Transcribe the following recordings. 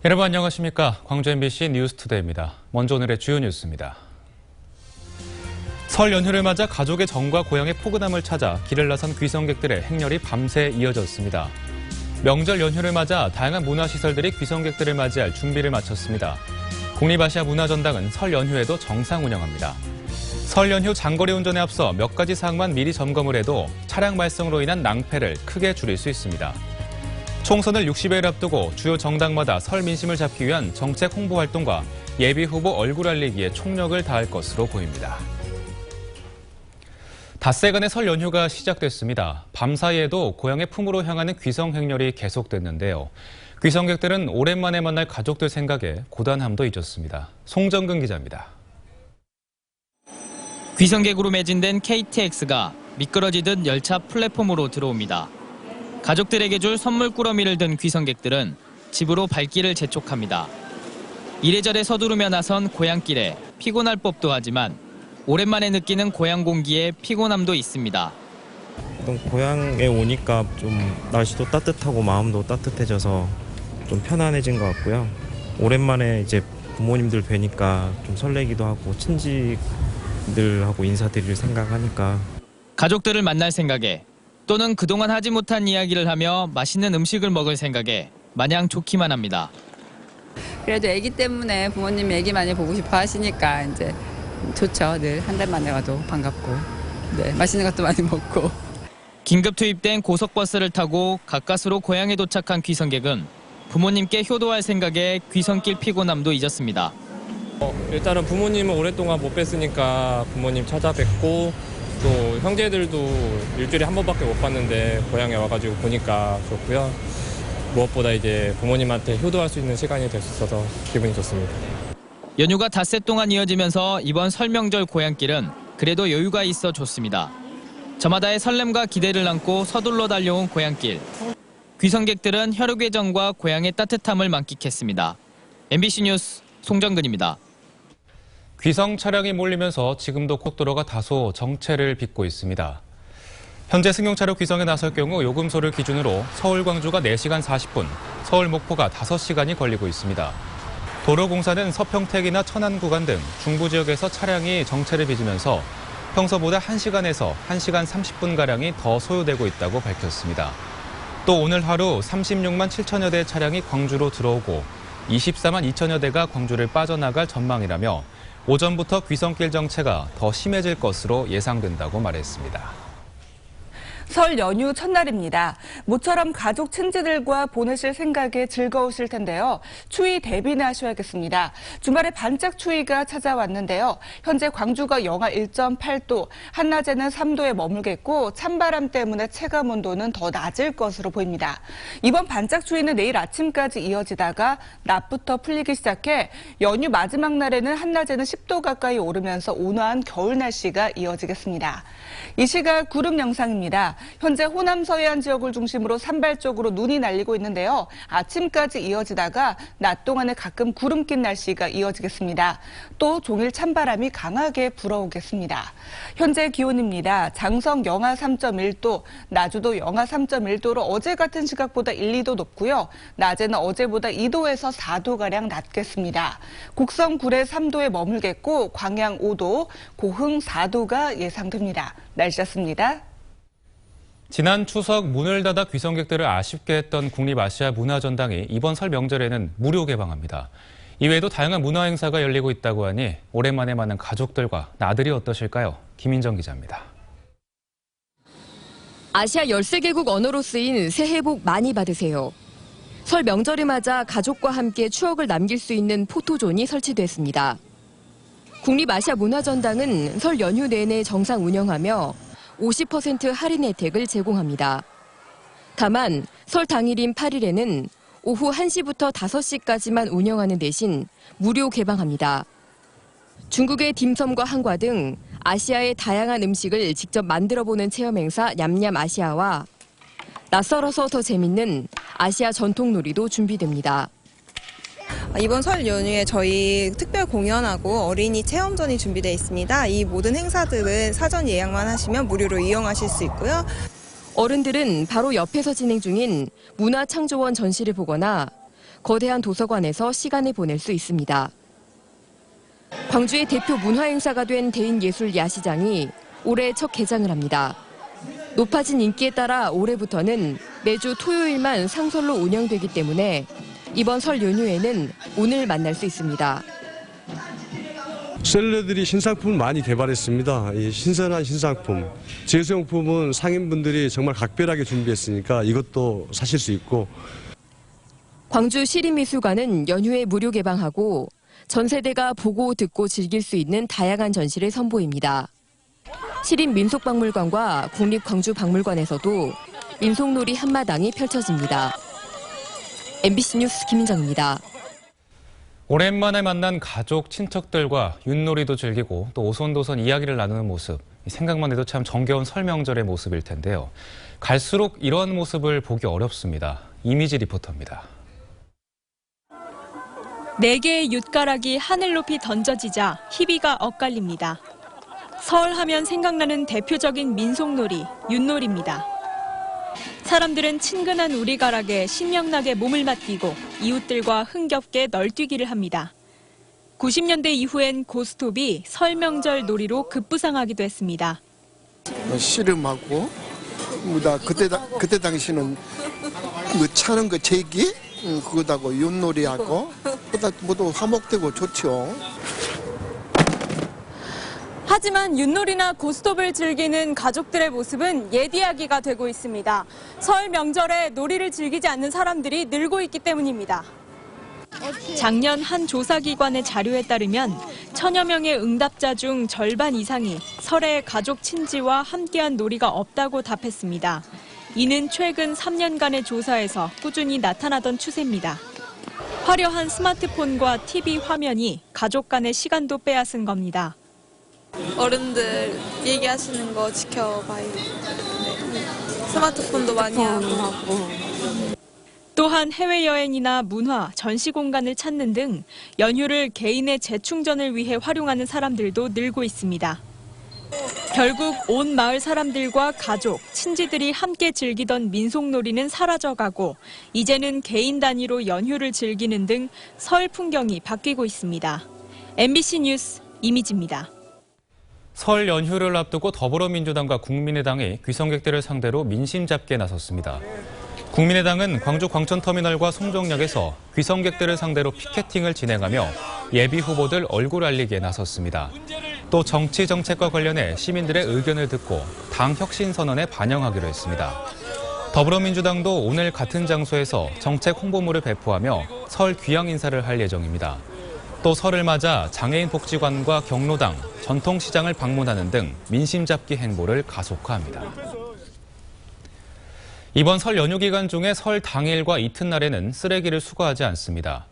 여러분 안녕하십니까? 광주 MBC 뉴스투데이입니다. 먼저 오늘의 주요 뉴스입니다. 설 연휴를 맞아 가족의 정과 고향의 포근함을 찾아 길을 나선 귀성객들의 행렬이 밤새 이어졌습니다. 명절 연휴를 맞아 다양한 문화시설들이 귀성객들을 맞이할 준비를 마쳤습니다. 국립아시아문화전당은 설 연휴에도 정상 운영합니다. 설 연휴 장거리 운전에 앞서 몇 가지 사항만 미리 점검을 해도 차량 말썽으로 인한 낭패를 크게 줄일 수 있습니다. 총선을 60여일 앞두고 주요 정당마다 설 민심을 잡기 위한 정책 홍보 활동과 예비후보 얼굴 알리기에 총력을 다할 것으로 보입니다. 닷새간의 설 연휴가 시작됐습니다. 밤사이에도 고향의 품으로 향하는 귀성 행렬이 계속됐는데요. 귀성객들은 오랜만에 만날 가족들 생각에 고단함도 잊었습니다. 송정근 기자입니다. 귀성객으로 매진된 KTX가 미끄러지듯 열차 플랫폼으로 들어옵니다. 가족들에게 줄 선물 꾸러미를 든 귀성객들은 집으로 발길을 재촉합니다. 이래저래 서두르며 나선 고향길에 피곤할 법도 하지만 오랜만에 느끼는 고향 공기에 피곤함도 있습니다. 고향에 오니까 좀 날씨도 따뜻하고 마음도 따뜻해져서 좀 편안해진 것 같고요. 오랜만에 이제 부모님들 뵈니까 좀 설레기도 하고 친지들하고 인사드릴 생각하니까. 가족들을 만날 생각에 또는 그동안 하지 못한 이야기를 하며 맛있는 음식을 먹을 생각에 마냥 좋기만 합니다. 그래도 아기 때문에 부모님이 아기 많이 보고 싶어 하시니까 이제 좋죠. 늘 한 달 만에 와도 반갑고 네, 맛있는 것도 많이 먹고. 긴급 투입된 고속버스를 타고 가까스로 고향에 도착한 귀성객은 부모님께 효도할 생각에 귀성길 피곤함도 잊었습니다. 일단은 부모님은 오랫동안 못 뵀으니까 부모님 찾아뵙고 또 형제들도 일주일에 한 번밖에 못 봤는데 고향에 와가지고 보니까 좋고요. 무엇보다 이제 부모님한테 효도할 수 있는 시간이 될 수 있어서 기분이 좋습니다. 연휴가 닷새 동안 이어지면서 이번 설 명절 고향길은 그래도 여유가 있어 좋습니다. 저마다의 설렘과 기대를 안고 서둘러 달려온 고향길. 귀성객들은 혈육의 정과 고향의 따뜻함을 만끽했습니다. MBC 뉴스 송정근입니다. 귀성 차량이 몰리면서 지금도 고속도로가 다소 정체를 빚고 있습니다. 현재 승용차로 귀성에 나설 경우 요금소를 기준으로 서울 광주가 4시간 40분, 서울 목포가 5시간이 걸리고 있습니다. 도로공사는 서평택이나 천안 구간 등 중부 지역에서 차량이 정체를 빚으면서 평소보다 1시간에서 1시간 30분가량이 더 소요되고 있다고 밝혔습니다. 또 오늘 하루 36만 7천여 대의 차량이 광주로 들어오고 24만 2천여 대가 광주를 빠져나갈 전망이라며 오전부터 귀성길 정체가 더 심해질 것으로 예상된다고 말했습니다. 설 연휴 첫날입니다. 모처럼 가족 친지들과 보내실 생각에 즐거우실 텐데요. 추위 대비나 하셔야겠습니다. 주말에 반짝 추위가 찾아왔는데요. 현재 광주가 영하 1.8도, 한낮에는 3도에 머물겠고 찬바람 때문에 체감 온도는 더 낮을 것으로 보입니다. 이번 반짝 추위는 내일 아침까지 이어지다가 낮부터 풀리기 시작해 연휴 마지막 날에는 한낮에는 10도 가까이 오르면서 온화한 겨울 날씨가 이어지겠습니다. 이 시각 구름 영상입니다. 현재 호남 서해안 지역을 중심으로 산발적으로 눈이 날리고 있는데요. 아침까지 이어지다가 낮 동안에 가끔 구름 낀 날씨가 이어지겠습니다. 또 종일 찬바람이 강하게 불어오겠습니다. 현재 기온입니다. 장성 영하 3.1도, 나주도 영하 3.1도로 어제 같은 시각보다 1, 2도 높고요. 낮에는 어제보다 2도에서 4도가량 낮겠습니다. 곡성 구례 3도에 머물겠고 광양 5도, 고흥 4도가 예상됩니다. 날씨였습니다. 지난 추석 문을 닫아 귀성객들을 아쉽게 했던 국립아시아문화전당이 이번 설 명절에는 무료 개방합니다. 이외에도 다양한 문화 행사가 열리고 있다고 하니 오랜만에 만난 가족들과 나들이 어떠실까요? 김인정 기자입니다. 아시아 13개국 언어로 쓰인 새해 복 많이 받으세요. 설 명절을 맞아 가족과 함께 추억을 남길 수 있는 포토존이 설치됐습니다. 국립아시아문화전당은 설 연휴 내내 정상 운영하며 50% 할인 혜택을 제공합니다. 다만 설 당일인 8일에는 오후 1시부터 5시까지만 운영하는 대신 무료 개방합니다. 중국의 딤섬과 한과 등 아시아의 다양한 음식을 직접 만들어보는 체험 행사 냠냠 아시아와 낯설어서 더 재밌는 아시아 전통놀이도 준비됩니다. 이번 설 연휴에 저희 특별 공연하고 어린이 체험전이 준비되어 있습니다. 이 모든 행사들은 사전 예약만 하시면 무료로 이용하실 수 있고요. 어른들은 바로 옆에서 진행 중인 문화창조원 전시를 보거나 거대한 도서관에서 시간을 보낼 수 있습니다. 광주의 대표 문화행사가 된 대인예술야시장이 올해 첫 개장을 합니다. 높아진 인기에 따라 올해부터는 매주 토요일만 상설로 운영되기 때문에 이번 설 연휴에는 오늘 만날 수 있습니다. 셀러들이 신상품을 많이 개발했습니다. 이 신선한 신상품, 제수용품은 상인분들이 정말 각별하게 준비했으니까 이것도 사실 수 있고. 광주 시립미술관은 연휴에 무료 개방하고 전 세대가 보고 듣고 즐길 수 있는 다양한 전시를 선보입니다. 시립민속박물관과 국립광주박물관에서도 민속놀이 한마당이 펼쳐집니다. MBC 뉴스 김민정입니다. 오랜만에 만난 가족, 친척들과 윷놀이도 즐기고 또 오손도손 이야기를 나누는 모습, 생각만 해도 참 정겨운 설 명절의 모습일 텐데요. 갈수록 이런 모습을 보기 어렵습니다. 이미지 리포터입니다. 4개의 윷가락이 하늘 높이 던져지자 희비가 엇갈립니다. 설 하면 생각나는 대표적인 민속놀이, 윷놀이입니다. 사람들은 친근한 우리가락에 신명나게 몸을 맡기고 이웃들과 흥겹게 널뛰기를 합니다. 90년대 이후엔 고스톱이 설 명절 놀이로 급부상하기도 했습니다. 씨름하고 그때 당시는 차는 거 제기 그거하고 윷놀이하고 모두 화목되고 좋죠. 하지만 윷놀이나 고스톱을 즐기는 가족들의 모습은 옛 이야기가 되고 있습니다. 설 명절에 놀이를 즐기지 않는 사람들이 늘고 있기 때문입니다. 작년 한 조사기관의 자료에 따르면 1000여 명의 응답자 중 절반 이상이 설에 가족 친지와 함께한 놀이가 없다고 답했습니다. 이는 최근 3년간의 조사에서 꾸준히 나타나던 추세입니다. 화려한 스마트폰과 TV 화면이 가족 간의 시간도 빼앗은 겁니다. 어른들 얘기하시는 거 지켜봐요. 스마트폰도 많이 하고. 또한 해외여행이나 문화, 전시 공간을 찾는 등 연휴를 개인의 재충전을 위해 활용하는 사람들도 늘고 있습니다. 결국 온 마을 사람들과 가족, 친지들이 함께 즐기던 민속놀이는 사라져가고 이제는 개인 단위로 연휴를 즐기는 등 설 풍경이 바뀌고 있습니다. MBC 뉴스 이미지입니다. 설 연휴를 앞두고 더불어민주당과 국민의당이 귀성객들을 상대로 민심 잡기에 나섰습니다. 국민의당은 광주 광천터미널과 송정역에서 귀성객들을 상대로 피켓팅을 진행하며 예비 후보들 얼굴 알리기에 나섰습니다. 또 정치 정책과 관련해 시민들의 의견을 듣고 당 혁신 선언에 반영하기로 했습니다. 더불어민주당도 오늘 같은 장소에서 정책 홍보물을 배포하며 설 귀향 인사를 할 예정입니다. 또 설을 맞아 장애인 복지관과 경로당, 전통시장을 방문하는 등 민심 잡기 행보를 가속화합니다. 이번 설 연휴 기간 중에 설 당일과 이튿날에는 쓰레기를 수거하지 않습니다.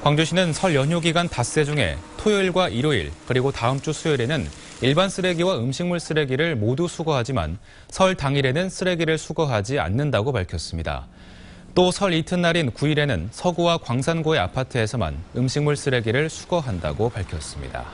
광주시는 설 연휴 기간 닷새 중에 토요일과 일요일 그리고 다음 주 수요일에는 일반 쓰레기와 음식물 쓰레기를 모두 수거하지만 설 당일에는 쓰레기를 수거하지 않는다고 밝혔습니다. 또 설 이튿날인 9일에는 서구와 광산구의 아파트에서만 음식물 쓰레기를 수거한다고 밝혔습니다.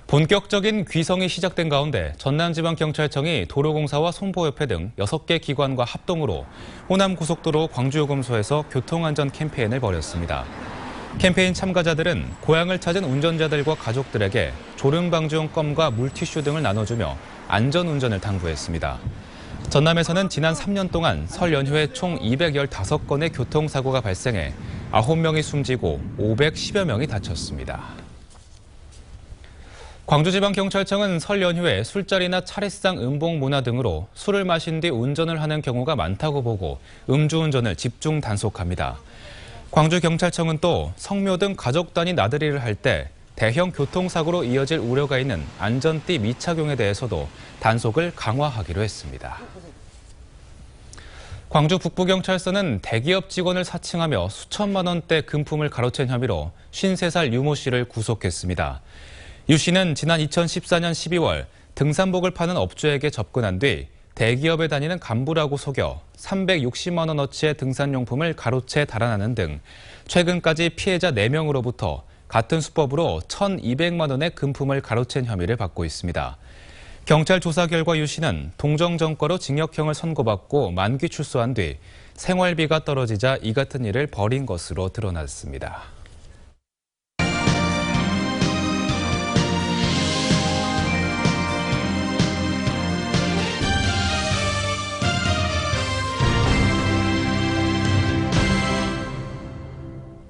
본격적인 귀성이 시작된 가운데 전남지방경찰청이 도로공사와 손보협회 등 6개 기관과 합동으로 호남고속도로 광주요금소에서 교통안전 캠페인을 벌였습니다. 캠페인 참가자들은 고향을 찾은 운전자들과 가족들에게 졸음방지용 껌과 물티슈 등을 나눠주며 안전운전을 당부했습니다. 전남에서는 지난 3년 동안 설 연휴에 총 215건의 교통사고가 발생해 9명이 숨지고 510여 명이 다쳤습니다. 광주지방경찰청은 설 연휴에 술자리나 차례상 음봉 문화 등으로 술을 마신 뒤 운전을 하는 경우가 많다고 보고 음주운전을 집중 단속합니다. 광주경찰청은 또 성묘 등 가족 단위 나들이를 할 때 대형 교통사고로 이어질 우려가 있는 안전띠 미착용에 대해서도 단속을 강화하기로 했습니다. 광주 북부경찰서는 대기업 직원을 사칭하며 수천만 원대 금품을 가로챈 혐의로 53살 유모 씨를 구속했습니다. 유 씨는 지난 2014년 12월 등산복을 파는 업주에게 접근한 뒤 대기업에 다니는 간부라고 속여 360만 원어치의 등산용품을 가로채 달아나는 등 최근까지 피해자 4명으로부터 같은 수법으로 1,200만 원의 금품을 가로챈 혐의를 받고 있습니다. 경찰 조사 결과 유 씨는 동정정과로 징역형을 선고받고 만기 출소한 뒤 생활비가 떨어지자 이 같은 일을 벌인 것으로 드러났습니다.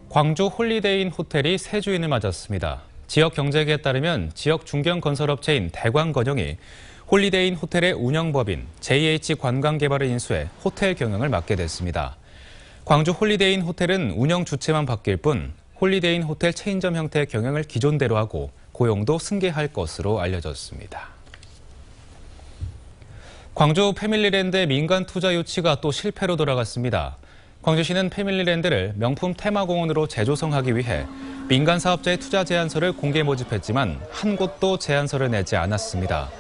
광주 홀리데이인 호텔이 새 주인을 맞았습니다. 지역 경제계에 따르면 지역 중견건설업체인 대광건영이 홀리데이인 호텔의 운영법인 JH관광개발을 인수해 호텔 경영을 맡게 됐습니다. 광주 홀리데이인 호텔은 운영 주체만 바뀔 뿐 홀리데이인 호텔 체인점 형태의 경영을 기존대로 하고 고용도 승계할 것으로 알려졌습니다. 광주 패밀리랜드의 민간 투자 유치가 또 실패로 돌아갔습니다. 광주시는 패밀리랜드를 명품 테마공원으로 재조성하기 위해 민간 사업자의 투자 제안서를 공개 모집했지만 한 곳도 제안서를 내지 않았습니다.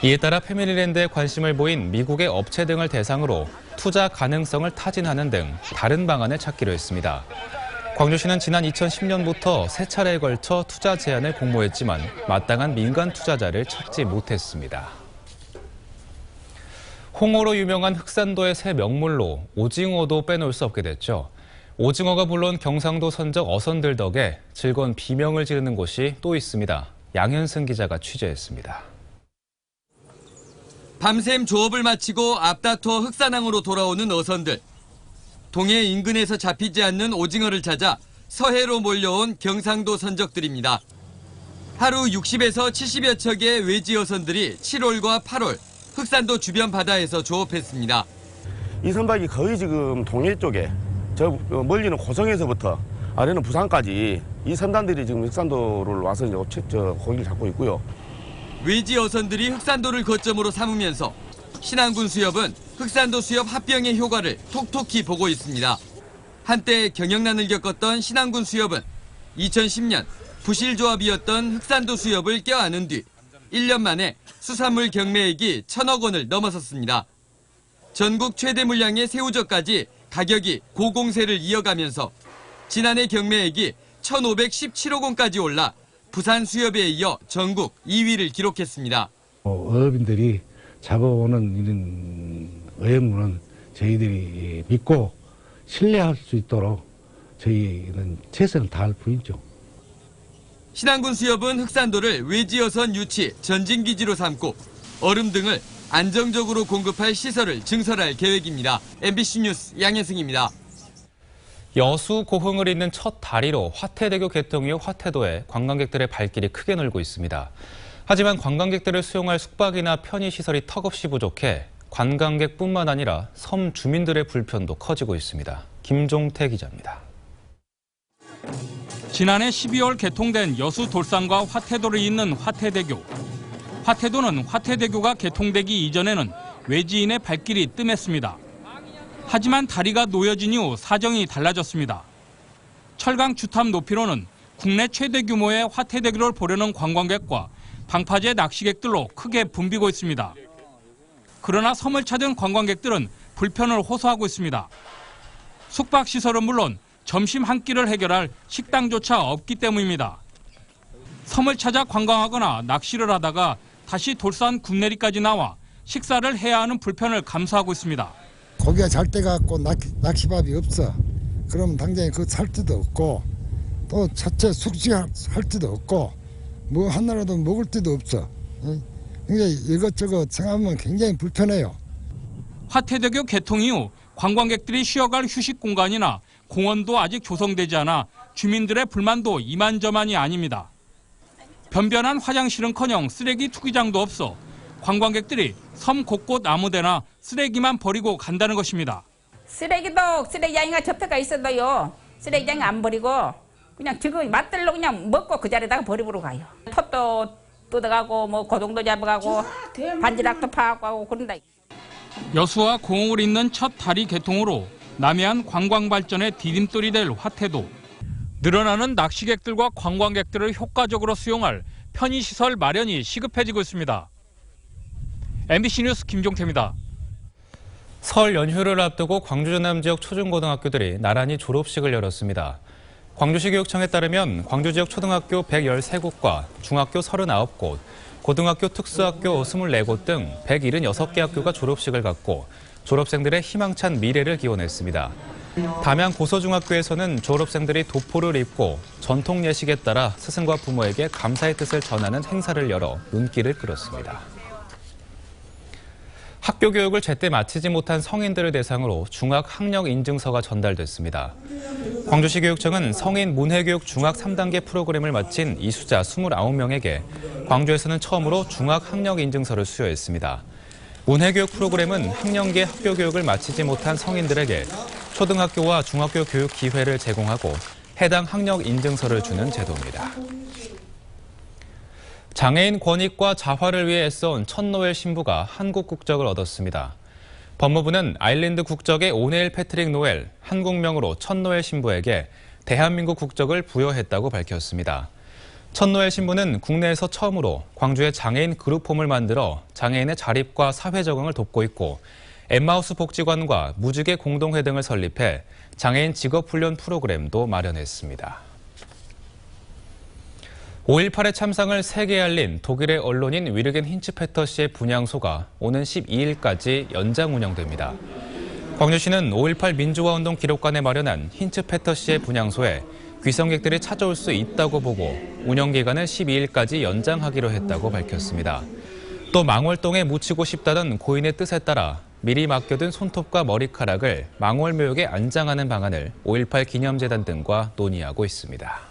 이에 따라 패밀리랜드에 관심을 보인 미국의 업체 등을 대상으로 투자 가능성을 타진하는 등 다른 방안을 찾기로 했습니다. 광주시는 지난 2010년부터 세 차례에 걸쳐 투자 제안을 공모했지만 마땅한 민간 투자자를 찾지 못했습니다. 홍어로 유명한 흑산도의 새 명물로 오징어도 빼놓을 수 없게 됐죠. 오징어가 물론 경상도 선적 어선들 덕에 즐거운 비명을 지르는 곳이 또 있습니다. 양현승 기자가 취재했습니다. 밤샘 조업을 마치고 앞다퉈 흑산항으로 돌아오는 어선들. 동해 인근에서 잡히지 않는 오징어를 찾아 서해로 몰려온 경상도 선적들입니다. 하루 60에서 70여 척의 외지 어선들이 7월과 8월 흑산도 주변 바다에서 조업했습니다. 이 선박이 거의 지금 동해 쪽에 저 멀리는 고성에서부터 아래는 부산까지 이 선단들이 지금 흑산도를 와서 이제 고기를 잡고 있고요. 외지 어선들이 흑산도를 거점으로 삼으면서 신안군 수협은 흑산도 수협 합병의 효과를 톡톡히 보고 있습니다. 한때 경영난을 겪었던 신안군 수협은 2010년 부실조합이었던 흑산도 수협을 껴안은 뒤 1년 만에 수산물 경매액이 1,000억 원을 넘어섰습니다. 전국 최대 물량의 새우젓까지 가격이 고공세를 이어가면서 지난해 경매액이 1,517억 원까지 올라 부산 수협에 이어 전국 2위를 기록했습니다. 어업인들이 잡아오는 이런 어획물은 저희들이 믿고 신뢰할 수 있도록 저희는 최선을 다할 뿐이죠. 신안군 수협은 흑산도를 외지어선 유치 전진기지로 삼고 얼음 등을 안정적으로 공급할 시설을 증설할 계획입니다. MBC 뉴스 양현승입니다. 여수 고흥을 잇는 첫 다리로 화태대교 개통 이후 화태도에 관광객들의 발길이 크게 늘고 있습니다. 하지만 관광객들을 수용할 숙박이나 편의시설이 턱없이 부족해 관광객뿐만 아니라 섬 주민들의 불편도 커지고 있습니다. 김종태 기자입니다. 지난해 12월 개통된 여수 돌산과 화태도를 잇는 화태대교. 화태도는 화태대교가 개통되기 이전에는 외지인의 발길이 뜸했습니다. 하지만 다리가 놓여진 이후 사정이 달라졌습니다. 철강 주탑 높이로는 국내 최대 규모의 화태대교를 보려는 관광객과 방파제 낚시객들로 크게 붐비고 있습니다. 그러나 섬을 찾은 관광객들은 불편을 호소하고 있습니다. 숙박시설은 물론 점심 한 끼를 해결할 식당조차 없기 때문입니다. 섬을 찾아 관광하거나 낚시를 하다가 다시 돌산 군내리까지 나와 식사를 해야 하는 불편을 감수하고 있습니다. 고기가 잘 돼갖고 낚시밥이 없어. 그러면 당장에 그거 살 데도 없고 또 자체 숙식할 데도 없고 뭐 하나라도 먹을 데도 없어. 굉장히 이것저것 생각하면 굉장히 불편해요. 화태대교 개통 이후 관광객들이 쉬어갈 휴식 공간이나 공원도 아직 조성되지 않아 주민들의 불만도 이만저만이 아닙니다. 변변한 화장실은커녕 쓰레기 투기장도 없어 관광객들이 섬 곳곳 아무데나 쓰레기만 버리고 간다는 것입니다. 쓰레기장이 접해가 있어도요. 쓰레기장이 안 버리고 그냥 지금 맛들로 그냥 먹고 그 자리에다가 버리고 가요. 톳도 뜯어가고 뭐 고동도 잡아가고 반지락도 파고 그런다. 여수와 고흥을 잇는 첫 다리 개통으로 남해안 관광 발전의 디딤돌이 될 화태도. 늘어나는 낚시객들과 관광객들을 효과적으로 수용할 편의시설 마련이 시급해지고 있습니다. MBC 뉴스 김종태입니다. 설 연휴를 앞두고 광주 전남 지역 초중고등학교들이 나란히 졸업식을 열었습니다. 광주시 교육청에 따르면 광주 지역 초등학교 113곳과 중학교 39곳, 고등학교 특수학교 24곳 등 176개 학교가 졸업식을 갖고 졸업생들의 희망찬 미래를 기원했습니다. 담양 고서중학교에서는 졸업생들이 도포를 입고 전통 예식에 따라 스승과 부모에게 감사의 뜻을 전하는 행사를 열어 눈길을 끌었습니다. 학교 교육을 제때 마치지 못한 성인들을 대상으로 중학 학력 인증서가 전달됐습니다. 광주시 교육청은 성인 문해교육 중학 3단계 프로그램을 마친 이수자 29명에게 광주에서는 처음으로 중학 학력 인증서를 수여했습니다. 문해교육 프로그램은 학령기 학교 교육을 마치지 못한 성인들에게 초등학교와 중학교 교육 기회를 제공하고 해당 학력 인증서를 주는 제도입니다. 장애인 권익과 자활을 위해 애써온 천노엘 신부가 한국 국적을 얻었습니다. 법무부는 아일랜드 국적의 오네일 패트릭 노엘, 한국명으로 천노엘 신부에게 대한민국 국적을 부여했다고 밝혔습니다. 천노엘 신부는 국내에서 처음으로 광주에 장애인 그룹홈을 만들어 장애인의 자립과 사회 적응을 돕고 있고 엠마우스 복지관과 무지개 공동회 등을 설립해 장애인 직업훈련 프로그램도 마련했습니다. 5.18의 참상을 세계에 알린 독일의 언론인 위르겐 힌츠페터 씨의 분향소가 오는 12일까지 연장 운영됩니다. 광주시는 5.18 민주화운동 기록관에 마련한 힌츠페터 씨의 분향소에 귀성객들이 찾아올 수 있다고 보고 운영기간을 12일까지 연장하기로 했다고 밝혔습니다. 또 망월동에 묻히고 싶다던 고인의 뜻에 따라 미리 맡겨둔 손톱과 머리카락을 망월묘역에 안장하는 방안을 5.18 기념재단 등과 논의하고 있습니다.